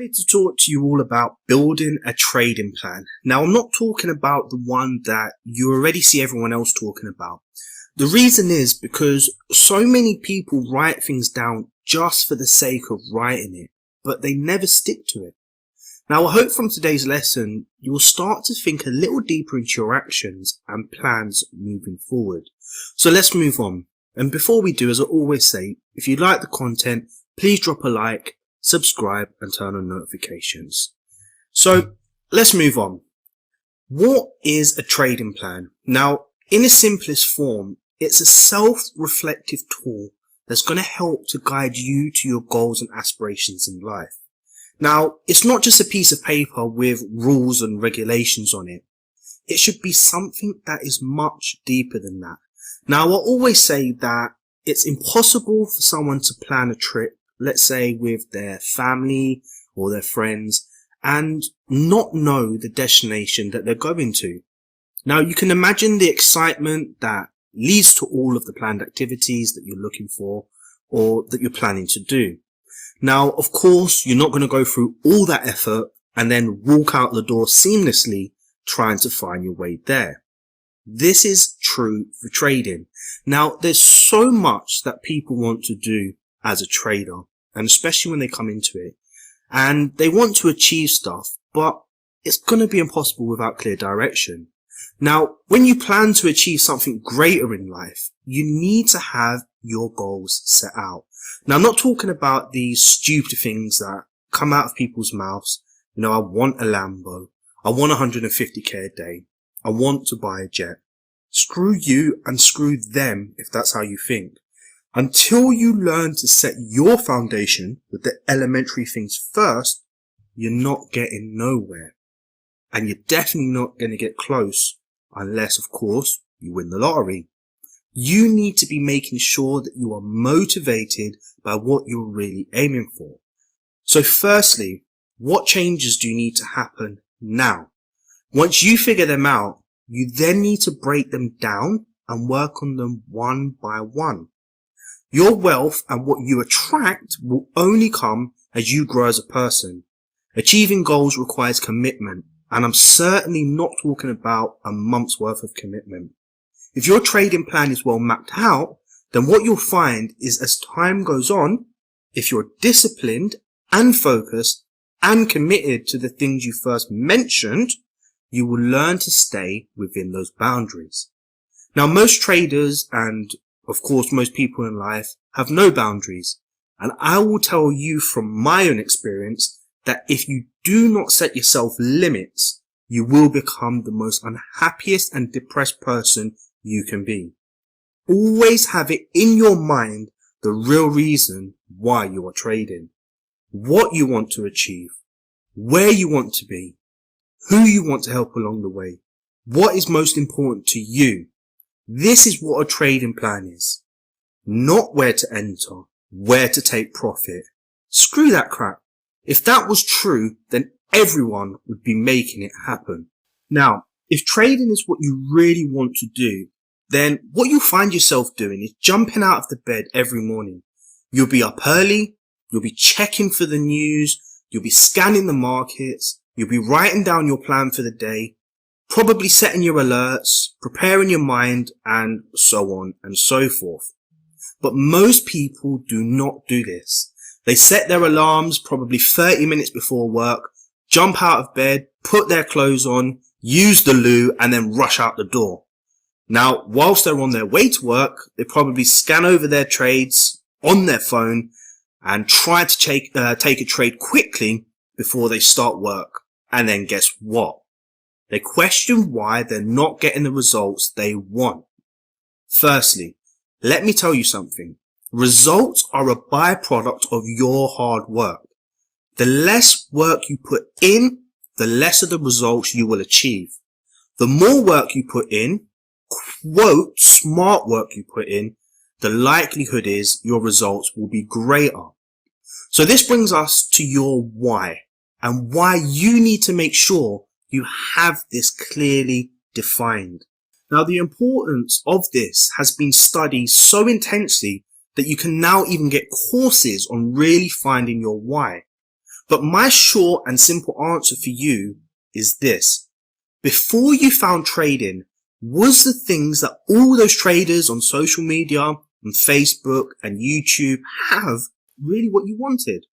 wanted to talk to you all about building a trading plan. Now, I'm not talking about the one that you already see everyone else talking about. The reason is because so many people write things down just for the sake of writing it, but they never stick to it. Now, I hope from today's lesson, you'll start to think a little deeper into your actions and plans moving forward. So let's move on. And before we do, as I always say, if you like the content, please drop a like, subscribe and turn on notifications. So let's move on. What is a trading plan? Now, in its simplest form, it's a self-reflective tool that's going to help to guide you to your goals and aspirations in life. Now, it's not just a piece of paper with rules and regulations on it. It should be something that is much deeper than that. Now, I always say that it's impossible for someone to plan a trip, let's say with their family or their friends, and not know the destination that they're going to. Now, you can imagine the excitement that leads to all of the planned activities that you're looking for or that you're planning to do. Now, of course, you're not going to go through all that effort and then walk out the door seamlessly trying to find your way there. This is true for trading. Now, there's so much that people want to do as a trader, and especially when they come into it, and they want to achieve stuff, but it's going to be impossible without clear direction. Now, when you plan to achieve something greater in life, you need to have your goals set out. Now, I'm not talking about these stupid things that come out of people's mouths. You know, I want a Lambo. I want 150k a day. I want to buy a jet. Screw you and screw them if that's how you think. Until you learn to set your foundation with the elementary things first, you're not getting nowhere. And you're definitely not going to get close unless, of course, you win the lottery. You need to be making sure that you are motivated by what you're really aiming for. So firstly, what changes do you need to happen now? Once you figure them out, you then need to break them down and work on them one by one. Your wealth and what you attract will only come as you grow as a person. Achieving goals requires commitment, and I'm certainly not talking about a month's worth of commitment. If your trading plan is well mapped out, then what you'll find is as time goes on, if you're disciplined and focused and committed to the things you first mentioned, you will learn to stay within those boundaries. Now, most traders and, of course, most people in life have no boundaries. And I will tell you from my own experience that if you do not set yourself limits, you will become the most unhappiest and depressed person you can be. Always have it in your mind the real reason why you are trading, what you want to achieve, where you want to be, who you want to help along the way, what is most important to you. This is what a trading plan is. Not where to enter, where to take profit. Screw that crap. If that was true, then everyone would be making it happen. Now, if trading is what you really want to do, then what you'll find yourself doing is jumping out of the bed every morning. You'll be up early, you'll be checking for the news, you'll be scanning the markets, you'll be writing down your plan for the day, probably setting your alerts, preparing your mind, and so on and so forth. But most people do not do this. They set their alarms probably 30 minutes before work, jump out of bed, put their clothes on, use the loo, and then rush out the door. Now, whilst they're on their way to work, they probably scan over their trades on their phone and try to take a trade quickly before they start work. And then guess what? They question why they're not getting the results they want. Firstly, let me tell you something. Results are a byproduct of your hard work. The less work you put in, the less of the results you will achieve. The more work you put in, quote, smart work you put in, the likelihood is your results will be greater. So this brings us to your why, and why you need to make sure you have this clearly defined. Now, the importance of this has been studied so intensely that you can now even get courses on really finding your why. But my short and simple answer for you is this. Before you found trading, was the things that all those traders on social media, on Facebook and YouTube have really what you wanted?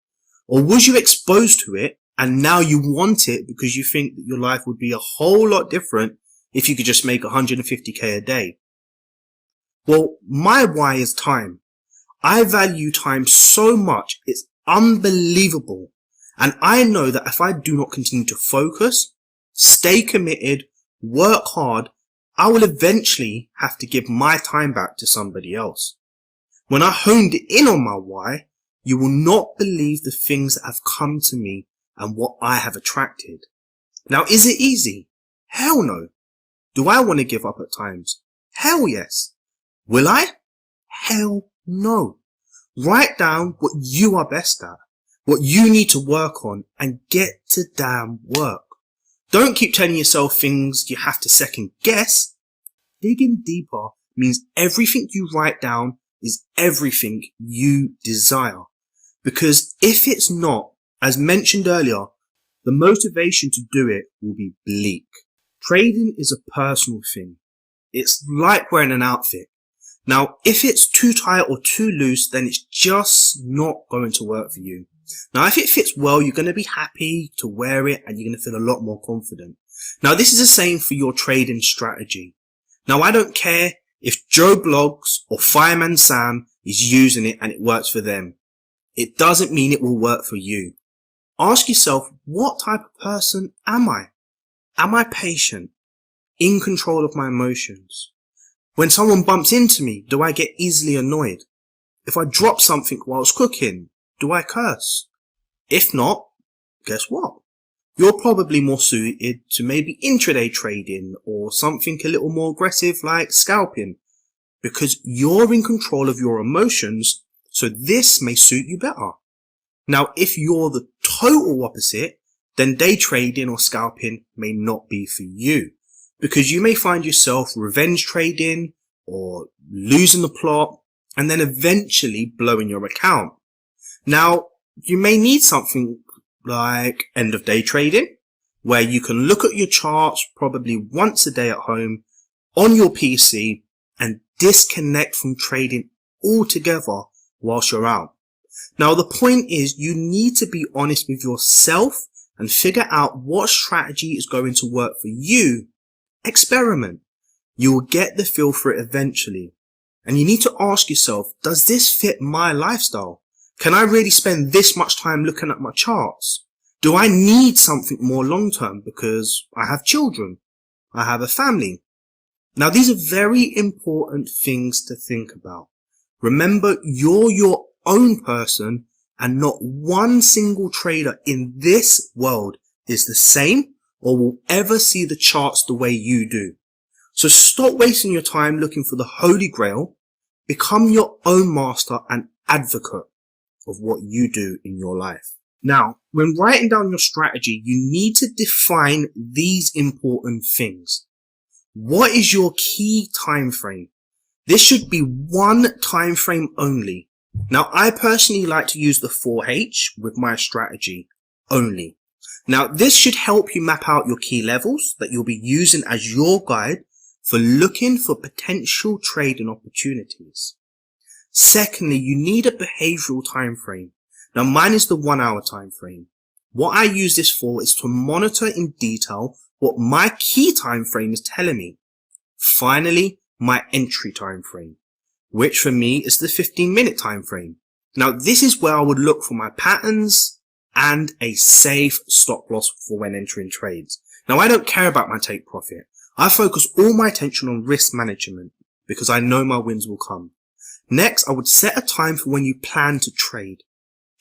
Or was you exposed to it and now you want it because you think that your life would be a whole lot different if you could just make 150k a day? Well, my why is time. I value time so much, it's unbelievable. And I know that if I do not continue to focus, stay committed, work hard, I will eventually have to give my time back to somebody else. When I honed in on my why, you will not believe the things that have come to me and what I have attracted. Now, is it easy? Hell no. Do I want to give up at times? Hell yes. Will I? Hell no. Write down what you are best at, what you need to work on, and get to damn work. Don't keep telling yourself things you have to second guess. Digging deeper means everything you write down is everything you desire. Because if it's not, as mentioned earlier, the motivation to do it will be bleak. Trading is a personal thing. It's like wearing an outfit. Now, if it's too tight or too loose, then it's just not going to work for you. Now, if it fits well, you're going to be happy to wear it and you're going to feel a lot more confident. Now, this is the same for your trading strategy. Now, I don't care if Joe Blogs or Fireman Sam is using it and it works for them. It doesn't mean it will work for you. Ask yourself, what type of person am I? Am I patient? In control of my emotions? When someone bumps into me, do I get easily annoyed? If I drop something whilst cooking, do I curse? If not, guess what? You're probably more suited to maybe intraday trading or something a little more aggressive like scalping, because you're in control of your emotions, so this may suit you better. Now, if you're the total opposite, then day trading or scalping may not be for you, because you may find yourself revenge trading or losing the plot and then eventually blowing your account. Now, you may need something like end of day trading, where you can look at your charts probably once a day at home on your PC and disconnect from trading altogether whilst you're out. Now, the point is you need to be honest with yourself and figure out what strategy is going to work for you. Experiment. You will get the feel for it eventually. And you need to ask yourself, does this fit my lifestyle? Can I really spend this much time looking at my charts? Do I need something more long term because I have children? I have a family. Now, these are very important things to think about. Remember, you're your own person and not one single trader in this world is the same or will ever see the charts the way you do. So stop wasting your time looking for the Holy Grail. Become your own master and advocate of what you do in your life. Now, when writing down your strategy, you need to define these important things. What is your key time frame? This should be one time frame only. Now, I personally like to use the 4H with my strategy only. Now, this should help you map out your key levels that you'll be using as your guide for looking for potential trading opportunities. Secondly, you need a behavioral time frame. Now, mine is the 1 hour time frame. What I use this for is to monitor in detail what my key time frame is telling me. Finally, my entry time frame, which for me is the 15-minute time frame. Now, this is where I would look for my patterns and a safe stop loss for when entering trades. Now, I don't care about my take profit. I focus all my attention on risk management because I know my wins will come. Next, I would set a time for when you plan to trade.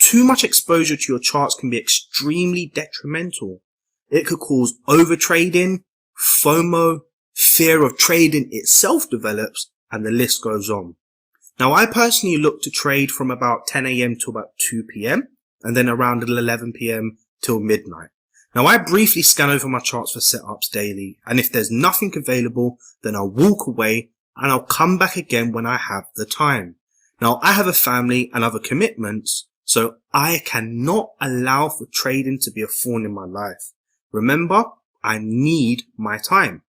Too much exposure to your charts can be extremely detrimental. It could cause overtrading, FOMO, fear of trading itself develops, and the list goes on. Now, I personally look to trade from about 10 a.m. to about 2 p.m. and then around 11 p.m. till midnight. Now, I briefly scan over my charts for setups daily, and if there's nothing available, then I'll walk away and I'll come back again when I have the time. Now, I have a family and other commitments, So I cannot allow for trading to be a thorn in my life. Remember, I need my time.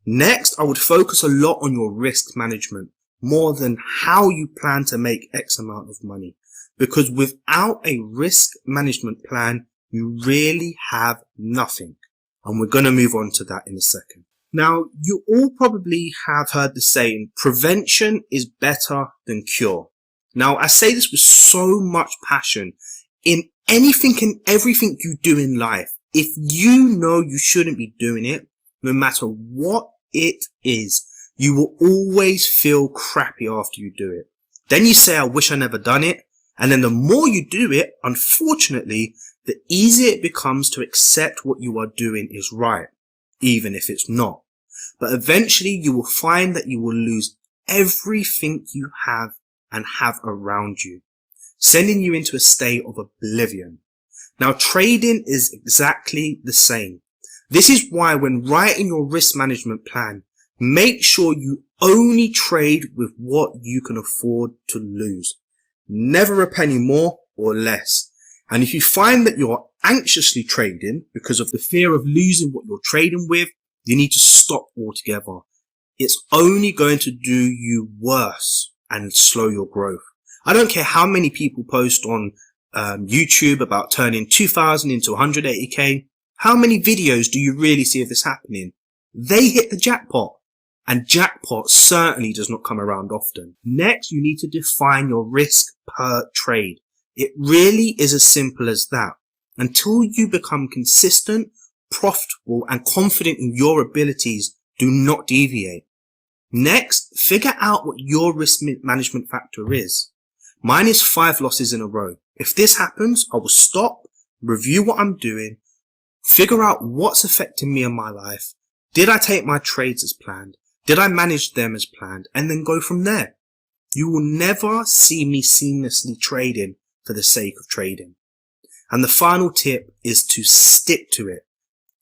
Next, I would focus a lot on your risk management more than how you plan to make X amount of money. Because without a risk management plan, you really have nothing. And we're going to move on to that in a second. Now, you all probably have heard the saying, prevention is better than cure. Now, I say this with so much passion. In anything and everything you do in life, if you know you shouldn't be doing it, no matter what it is, you will always feel crappy after you do it. Then you say, I wish I never done it. And then the more you do it, unfortunately, the easier it becomes to accept what you are doing is right, even if it's not. But eventually you will find that you will lose everything you have and have around you, sending you into a state of oblivion. Now, trading is exactly the same. This is why when writing your risk management plan, make sure you only trade with what you can afford to lose. Never a penny more or less. And if you find that you're anxiously trading because of the fear of losing what you're trading with, you need to stop altogether. It's only going to do you worse and slow your growth. I don't care how many people post on YouTube about turning 2,000 into 180k. How many videos do you really see of this happening? They hit the jackpot. And jackpot certainly does not come around often. Next, you need to define your risk per trade. It really is as simple as that. Until you become consistent, profitable, and confident in your abilities, do not deviate. Next, figure out what your risk management factor is. Mine is 5 losses in a row. If this happens, I will stop, review what I'm doing, figure out what's affecting me in my life. Did I take my trades as planned? Did I manage them as planned? And then go from there. You will never see me seamlessly trading for the sake of trading. And the final tip is to stick to it.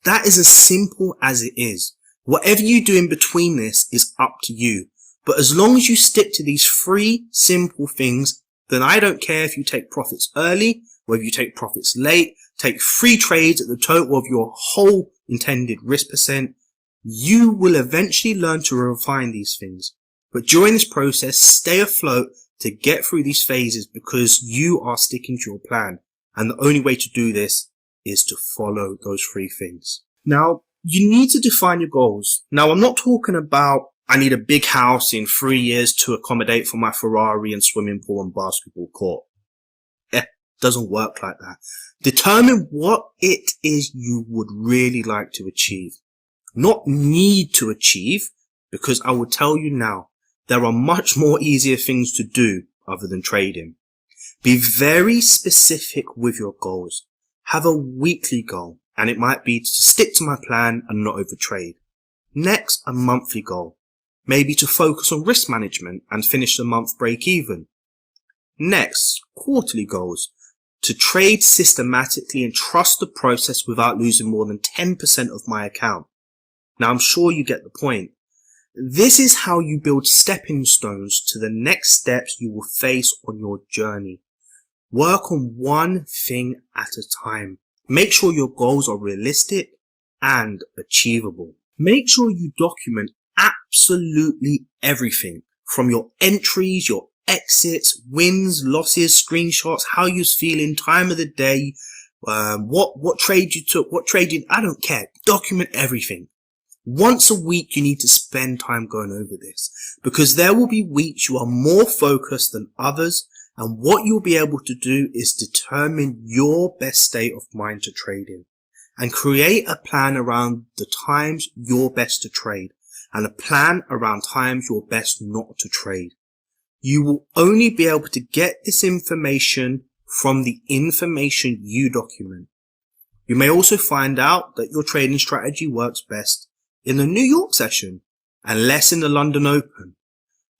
That is as simple as it is. Whatever you do in between this is up to you. But as long as you stick to these 3 simple things, then I don't care if you take profits early, whether you take profits late, take 3 trades at the total of your whole intended risk percent. You will eventually learn to refine these things. But during this process, stay afloat to get through these phases because you are sticking to your plan. And the only way to do this is to follow those 3 things. Now, you need to define your goals. Now, I'm not talking about I need a big house in 3 years to accommodate for my Ferrari and swimming pool and basketball court. Doesn't work like that. Determine what it is you would really like to achieve. Not need to achieve, because I will tell you now, there are much more easier things to do other than trading. Be very specific with your goals. Have a weekly goal, and it might be to stick to my plan and not overtrade. Next, a monthly goal. Maybe to focus on risk management and finish the month break even. Next, quarterly goals. To trade systematically and trust the process without losing more than 10% of my account. Now, I'm sure you get the point. This is how you build stepping stones to the next steps you will face on your journey. Work on one thing at a time. Make sure your goals are realistic and achievable. Make sure you document absolutely everything from your entries, your exits, wins, losses, screenshots, how you're feeling, time of the day, what trade you took, what trade you, I don't care. Document everything. Once a week, you need to spend time going over this because there will be weeks you are more focused than others. And what you'll be able to do is determine your best state of mind to trade in and create a plan around the times you're best to trade and a plan around times you're best not to trade. You will only be able to get this information from the information you document. You may also find out that your trading strategy works best in the New York session and less in the London Open.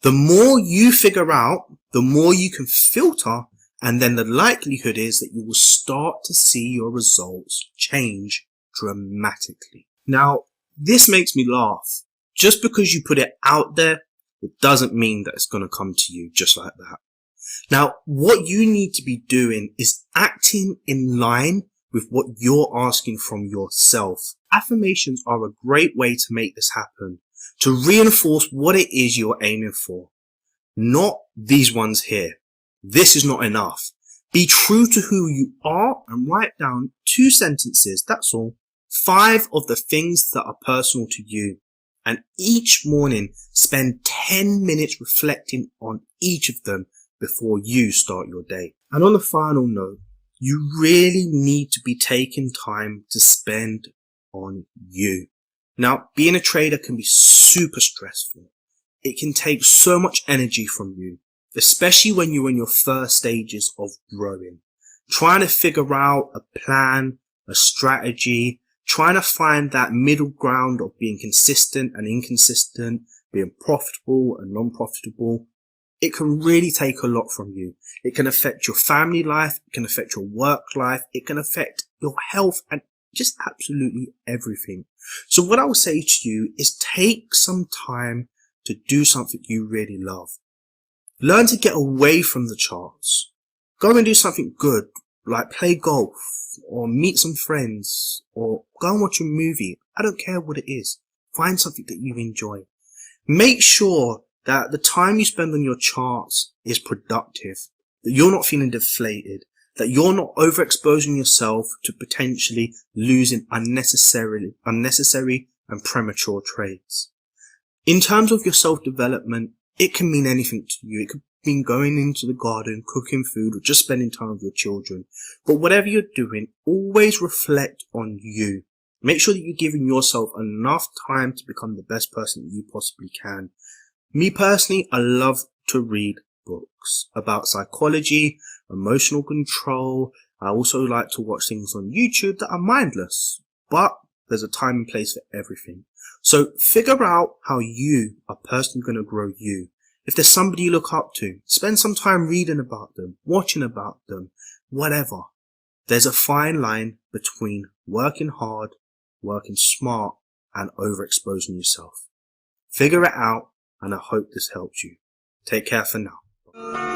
The more you figure out, the more you can filter, and then the likelihood is that you will start to see your results change dramatically. Now, this makes me laugh. Just because you put it out there, it doesn't mean that it's going to come to you just like that. Now, what you need to be doing is acting in line with what you're asking from yourself. Affirmations are a great way to make this happen, to reinforce what it is you're aiming for. Not these ones here. This is not enough. Be true to who you are and write down 2 sentences, that's all. 5 of the things that are personal to you. And each morning, spend 10 minutes reflecting on each of them before you start your day. And on the final note, you really need to be taking time to spend on you. Now, being a trader can be super stressful. It can take so much energy from you, especially when you're in your first stages of growing. Trying to figure out a plan, a strategy, trying to find that middle ground of being consistent and inconsistent, being profitable and non-profitable. It can really take a lot from you. It can affect your family life, it can affect your work life, it can affect your health and just absolutely everything. So what I will say to you is take some time to do something you really love. Learn to get away from the charts. Go and do something good, like play golf or meet some friends or go and watch a movie. I don't care what it is. Find something that you enjoy. Make sure that the time you spend on your charts is productive, that you're not feeling deflated, that you're not overexposing yourself to potentially losing unnecessary and premature trades. In terms of your self-development, it can mean anything to you. It could mean going into the garden, cooking food, or just spending time with your children. But whatever you're doing, always reflect on you. Make sure that you're giving yourself enough time to become the best person that you possibly can. Me personally, I love to read books about psychology, emotional control. I also like to watch things on YouTube that are mindless, but there's a time and place for everything. So figure out how you are personally going to grow you. If there's somebody you look up to, spend some time reading about them, watching about them, whatever. There's a fine line between working hard, working smart, and overexposing yourself. Figure it out, and I hope this helps you. Take care for now.